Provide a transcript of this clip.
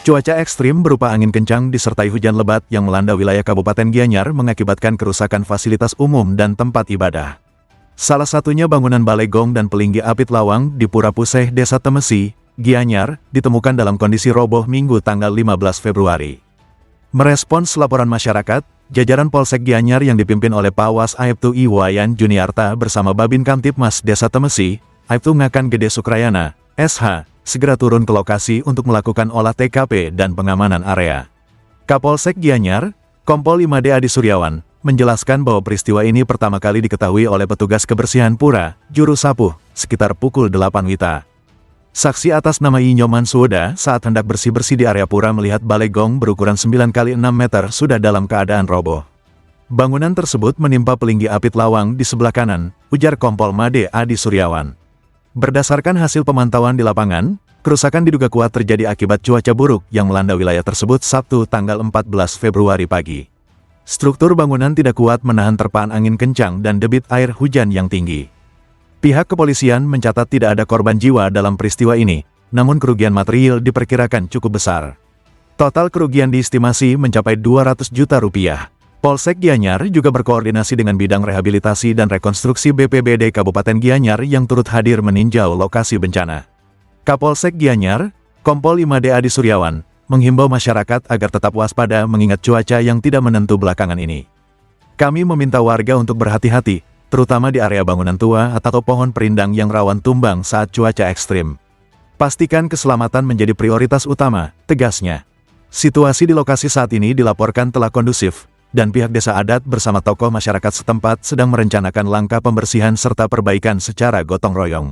Cuaca ekstrim berupa angin kencang disertai hujan lebat yang melanda wilayah Kabupaten Gianyar mengakibatkan kerusakan fasilitas umum dan tempat ibadah. Salah satunya bangunan Balai Gong dan Pelinggi Apit Lawang di Pura Puseh, Desa Temesi, Gianyar, ditemukan dalam kondisi roboh Minggu tanggal 15 Februari. Merespons laporan masyarakat, jajaran Polsek Gianyar yang dipimpin oleh Pawas Aibtu Iwayan Juniarta bersama Babin Kamtipmas Desa Temesi, Aibtu Ngakan Gede Sukrayana, SH, segera turun ke lokasi untuk melakukan olah TKP dan pengamanan area. Kapolsek Gianyar, Kompol 5D Adi Suryawan, menjelaskan bahwa peristiwa ini pertama kali diketahui oleh petugas kebersihan Pura, Juru Sapuh, sekitar pukul 8 WITA. Saksi atas nama Inyoman Suoda saat hendak bersih-bersih di area Pura melihat Balai Gong berukuran 9 x 6 meter sudah dalam keadaan roboh. Bangunan tersebut menimpa Pelinggi Apit Lawang di sebelah kanan, ujar Kompol Made Adi Suryawan. Berdasarkan hasil pemantauan di lapangan, kerusakan diduga kuat terjadi akibat cuaca buruk yang melanda wilayah tersebut Sabtu tanggal 14 Februari pagi. Struktur bangunan tidak kuat menahan terpaan angin kencang dan debit air hujan yang tinggi. Pihak kepolisian mencatat tidak ada korban jiwa dalam peristiwa ini, namun kerugian material diperkirakan cukup besar. Total kerugian diestimasi mencapai 200 juta rupiah. Polsek Gianyar juga berkoordinasi dengan bidang rehabilitasi dan rekonstruksi BPBD Kabupaten Gianyar yang turut hadir meninjau lokasi bencana. Kapolsek Gianyar, Kompol 5D Adi Suryawan, menghimbau masyarakat agar tetap waspada mengingat cuaca yang tidak menentu belakangan ini. Kami meminta warga untuk berhati-hati, terutama di area bangunan tua atau pohon perindang yang rawan tumbang saat cuaca ekstrim. Pastikan keselamatan menjadi prioritas utama, tegasnya. Situasi di lokasi saat ini dilaporkan telah kondusif, dan pihak desa adat bersama tokoh masyarakat setempat sedang merencanakan langkah pembersihan serta perbaikan secara gotong royong.